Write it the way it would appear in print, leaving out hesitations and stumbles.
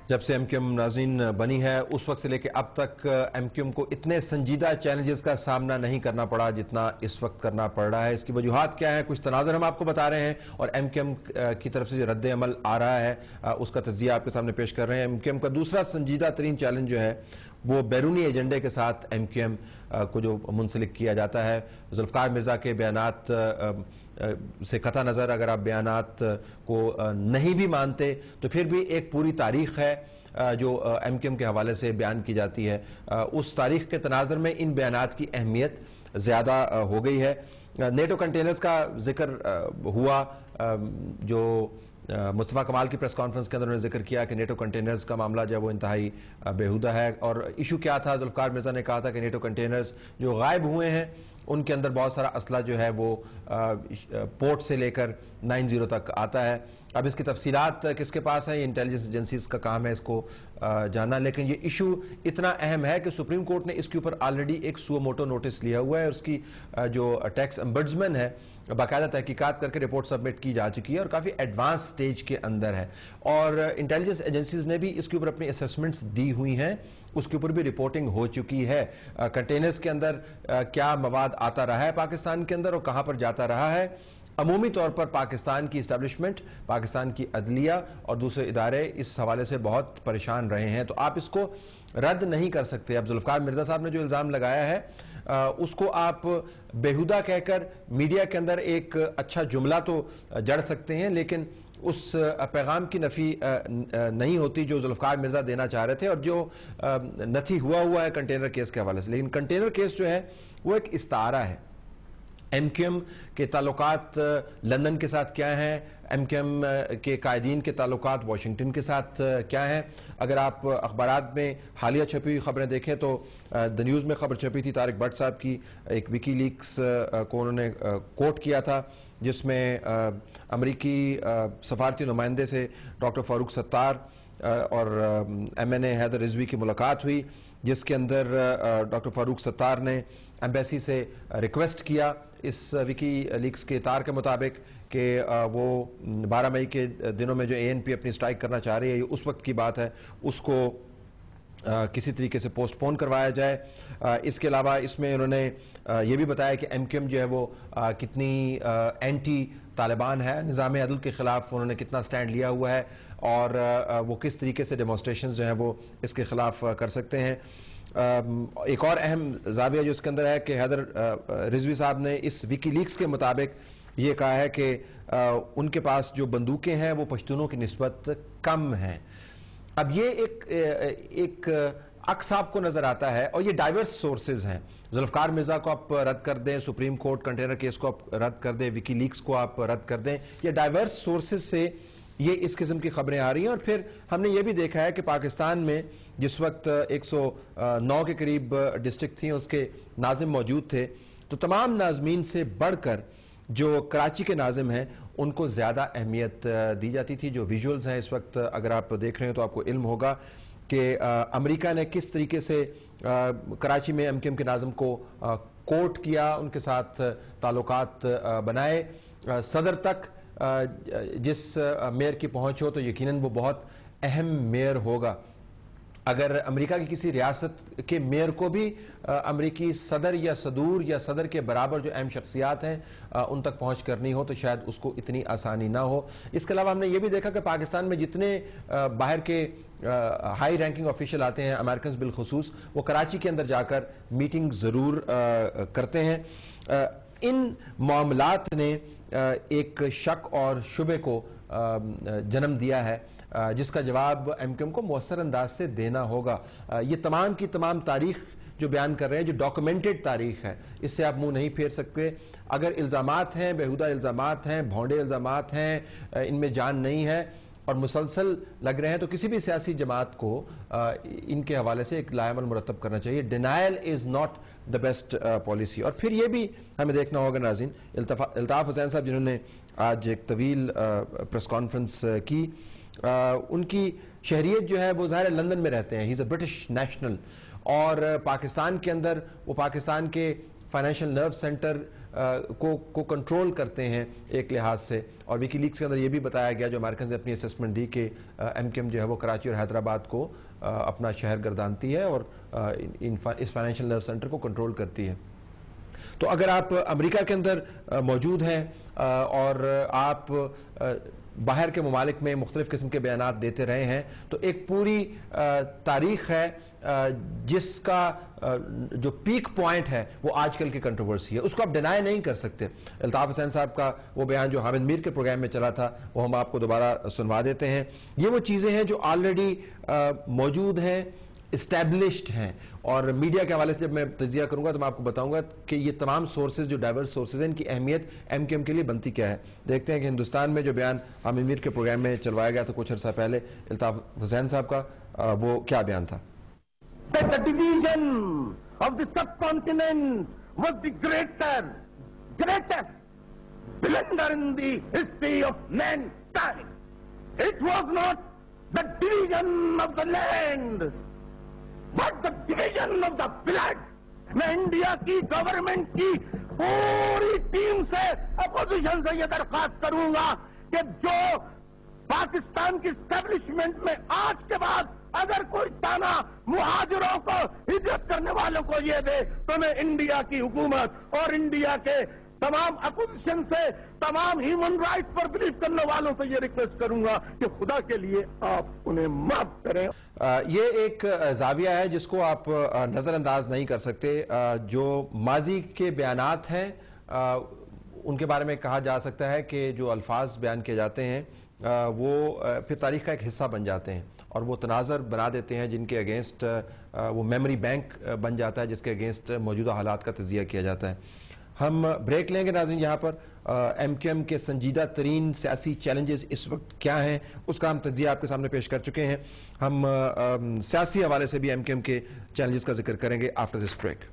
جب سے M Q M ناظرین بنی ہے اس وقت سے لے کے اب تک ایم کیو ایم کو اتنے سنجیدہ چیلنجز کا سامنا نہیں کرنا پڑا جتنا اس وقت کرنا پڑ رہا ہے. اس کی وجوہات کیا ہیں؟ کچھ تناظر ہم آپ کو بتا رہے ہیں اور ایم کیو ایم کی طرف سے جو رد عمل آ رہا ہے اس کا تجزیہ آپ کے سامنے پیش کر رہے ہیں. ایم کیو ایم کا دوسرا سنجیدہ ترین چیلنج جو ہے وہ بیرونی ایجنڈے کے ساتھ ایم کیو ایم کو جو منسلک کیا جاتا ہے. ذوالفقار مرزا کے بیانات سے قطع نظر اگر آپ بیانات کو نہیں بھی مانتے تو پھر بھی ایک پوری تاریخ ہے جو ایم کیو ایم کے حوالے سے بیان کی جاتی ہے. اس تاریخ کے تناظر میں ان بیانات کی اہمیت زیادہ ہو گئی ہے. نیٹو کنٹینرز کا ذکر ہوا جو مصطفیٰ کمال کی پریس کانفرنس کے اندر انہوں نے ذکر کیا کہ نیٹو کنٹینرز کا معاملہ جو ہے وہ انتہائی بیہودہ ہے. اور ایشو کیا تھا؟ ذوالفقار مرزا نے کہا تھا کہ نیٹو کنٹینرز جو غائب ہوئے ہیں ان کے اندر بہت سارا اسلحہ جو ہے وہ پورٹ سے لے کر 90 تک آتا ہے. اب اس کی تفصیلات کس کے پاس ہیں؟ یہ انٹیلیجنس ایجنسیز کا کام ہے اس کو جاننا. لیکن یہ ایشو اتنا اہم ہے کہ سپریم کورٹ نے اس کے اوپر آلریڈی ایک سو موٹو نوٹس لیا ہوا ہے. اس کی جو ٹیکس امبڈسمن ہے باقاعدہ تحقیقات کر کے رپورٹ سبمٹ کی جا چکی ہے اور کافی ایڈوانس سٹیج کے اندر ہے. اور انٹیلیجنس ایجنسیز نے بھی اس کے اوپر اپنی اسیسمنٹس دی ہوئی ہیں, اس کے اوپر بھی رپورٹنگ ہو چکی ہے. کنٹینرز کے اندر کیا مواد آتا رہا ہے پاکستان کے اندر اور کہاں پر جاتا رہا ہے. عمومی طور پر پاکستان کی اسٹیبلشمنٹ, پاکستان کی عدلیہ اور دوسرے ادارے اس حوالے سے بہت پریشان رہے ہیں. تو آپ اس کو رد نہیں کر سکتے. اب ذوالفقار مرزا صاحب نے جو الزام لگایا ہے اس کو آپ بیہودہ کہہ کر میڈیا کے اندر ایک اچھا جملہ تو جڑ سکتے ہیں, لیکن اس پیغام کی نفی نہیں ہوتی جو ذوالفقار مرزا دینا چاہ رہے تھے اور جو نتھی ہوا ہے کنٹینر کیس کے حوالے سے. لیکن کنٹینر کیس جو ہے وہ ایک استعارہ ہے. ایم کیو ایم کے تعلقات لندن کے ساتھ کیا ہیں, ایم کیو ایم کے قائدین کے تعلقات واشنگٹن کے ساتھ کیا ہیں. اگر آپ اخبارات میں حالیہ چھپی ہوئی خبریں دیکھیں تو دا نیوز میں خبر چھپی تھی طارق بٹ صاحب کی, ایک وکی لیکس کو انہوں نے کوٹ کیا تھا جس میں امریکی سفارتی نمائندے سے ڈاکٹر فاروق ستار اور ایم این اے حیدر رضوی کی ملاقات ہوئی, جس کے اندر ڈاکٹر فاروق ستار نے ایمبیسی سے ریکویسٹ کیا اس وکی لیکس کے اطار کے مطابق کہ وہ 12 مئی کے دنوں میں جو اے این پی اپنی سٹرائک کرنا چاہ رہی ہے, یہ اس وقت کی بات ہے, اس کو کسی طریقے سے پوسٹ پون کروایا جائے. اس کے علاوہ اس میں انہوں نے یہ بھی بتایا کہ ایم کیو ایم جو ہے وہ کتنی اینٹی طالبان ہے, نظام عدل کے خلاف انہوں نے کتنا سٹینڈ لیا ہوا ہے اور وہ کس طریقے سے ڈیمونسٹریشنز جو ہیں وہ اس کے خلاف کر سکتے ہیں. ایک اور اہم زاویہ جو اس کے اندر ہے کہ حیدر رضوی صاحب نے اس وکی لیکس کے مطابق یہ کہا ہے کہ ان کے پاس جو بندوقیں ہیں وہ پشتونوں کی نسبت کم ہیں. اب یہ ایک عکس آپ کو نظر آتا ہے اور یہ ڈائیورس سورسز ہیں. ذوالفقار مرزا کو آپ رد کر دیں, سپریم کورٹ کنٹینر کیس کو آپ رد کر دیں, وکی لیکس کو آپ رد کر دیں, یہ ڈائیورس سورسز سے یہ اس قسم کی خبریں آ رہی ہیں. اور پھر ہم نے یہ بھی دیکھا ہے کہ پاکستان میں جس وقت 109 کے قریب ڈسٹرکٹ تھیں اس کے ناظم موجود تھے, تو تمام ناظمین سے بڑھ کر جو کراچی کے ناظم ہیں ان کو زیادہ اہمیت دی جاتی تھی. جو ویژولز ہیں اس وقت اگر آپ دیکھ رہے ہیں تو آپ کو علم ہوگا کہ امریکہ نے کس طریقے سے کراچی میں ایم کیو ایم کے ناظم کو کوٹ کیا, ان کے ساتھ تعلقات بنائے. صدر تک جس میئر کی پہنچ ہو تو یقیناً وہ بہت اہم میئر ہوگا. اگر امریکہ کی کسی ریاست کے میئر کو بھی امریکی صدر یا صدور یا صدر کے برابر جو اہم شخصیات ہیں ان تک پہنچ کرنی ہو تو شاید اس کو اتنی آسانی نہ ہو. اس کے علاوہ ہم نے یہ بھی دیکھا کہ پاکستان میں جتنے باہر کے ہائی رینکنگ آفیشل آتے ہیں, امریکنز بالخصوص, وہ کراچی کے اندر جا کر میٹنگ ضرور کرتے ہیں. ان معاملات نے ایک شک اور شبہ کو جنم دیا ہے جس کا جواب ایم کیو ایم کو مؤثر انداز سے دینا ہوگا. یہ تمام کی تمام تاریخ جو بیان کر رہے ہیں, جو ڈاکومنٹڈ تاریخ ہے, اس سے آپ منہ نہیں پھیر سکتے. اگر الزامات ہیں, بیہودہ الزامات ہیں, بھونڈے الزامات ہیں, ان میں جان نہیں ہے اور مسلسل لگ رہے ہیں, تو کسی بھی سیاسی جماعت کو ان کے حوالے سے ایک لائحہ عمل مرتب کرنا چاہیے. Denial is not the best policy. اور پھر یہ بھی ہمیں دیکھنا ہوگا ناظرین, الطاف حسین صاحب جنہوں نے آج ایک طویل پریس کانفرنس کی, ان کی شہریت جو ہے وہ ظاہر لندن میں رہتے ہیں, ہی از اے برٹش نیشنل, اور پاکستان کے اندر وہ پاکستان کے فائنینشیل نرو سینٹر کو کنٹرول کرتے ہیں ایک لحاظ سے. اور ویکی لیکس کے اندر یہ بھی بتایا گیا, جو امریکن نے اپنی اسیسمنٹ دی, کہ ایم کیو ایم جو ہے وہ کراچی اور حیدرآباد کو اپنا شہر گردانتی ہے اور اس فائنینشیل نرو سینٹر کو کنٹرول کرتی ہے. تو اگر آپ امریکہ کے اندر موجود ہیں اور آپ باہر کے ممالک میں مختلف قسم کے بیانات دیتے رہے ہیں, تو ایک پوری تاریخ ہے جس کا جو پیک پوائنٹ ہے وہ آج کل کی کنٹروورسی ہے, اس کو آپ ڈینائی نہیں کر سکتے. الطاف حسین صاحب کا وہ بیان جو حامد میر کے پروگرام میں چلا تھا وہ ہم آپ کو دوبارہ سنوا دیتے ہیں. یہ وہ چیزیں ہیں جو آلریڈی موجود ہیں, اسٹیبلشڈ ہیں, اور میڈیا کے حوالے سے جب میں تجزیہ کروں گا تو میں آپ کو بتاؤں گا کہ یہ تمام سورسز جو ڈائیورس سورسز ہیں, ان کی اہمیت ایم کیو ایم کے لیے بنتی کیا ہے. دیکھتے ہیں کہ ہندوستان میں جو بیان حامد میر کے پروگرام میں چلوایا گیا تھا کچھ عرصہ پہلے, الطاف حسین صاحب کا, وہ کیا بیان تھا. The division of the subcontinent was the greatest blunder in the history of mankind. It was not the division of the land, but the division of the blood. میں انڈیا کی گورنمنٹ کی پوری ٹیم سے opposition سے یہ درخواست کروں گا کہ جو پاکستان کی اسٹیبلشمنٹ میں آج کے بعد اگر کوئی تانا مہاجروں کو ہجرت کرنے والوں کو یہ دے, تو میں انڈیا کی حکومت اور انڈیا کے تمام اپوزیشن سے, تمام ہیومن رائٹ پر بلیو کرنے والوں سے یہ ریکویسٹ کروں گا کہ خدا کے لیے آپ انہیں معاف کریں. یہ ایک زاویہ ہے جس کو آپ نظر انداز نہیں کر سکتے. جو ماضی کے بیانات ہیں ان کے بارے میں کہا جا سکتا ہے کہ جو الفاظ بیان کیے جاتے ہیں وہ پھر تاریخ کا ایک حصہ بن جاتے ہیں اور وہ تناظر بنا دیتے ہیں جن کے اگینسٹ وہ میموری بینک بن جاتا ہے, جس کے اگینسٹ موجودہ حالات کا تجزیہ کیا جاتا ہے. ہم بریک لیں گے ناظرین. یہاں پر ایم کیو ایم کے سنجیدہ ترین سیاسی چیلنجز اس وقت کیا ہیں اس کا ہم تجزیہ آپ کے سامنے پیش کر چکے ہیں. ہم سیاسی حوالے سے بھی ایم کیو ایم کے چیلنجز کا ذکر کریں گے آفٹر دس بریک.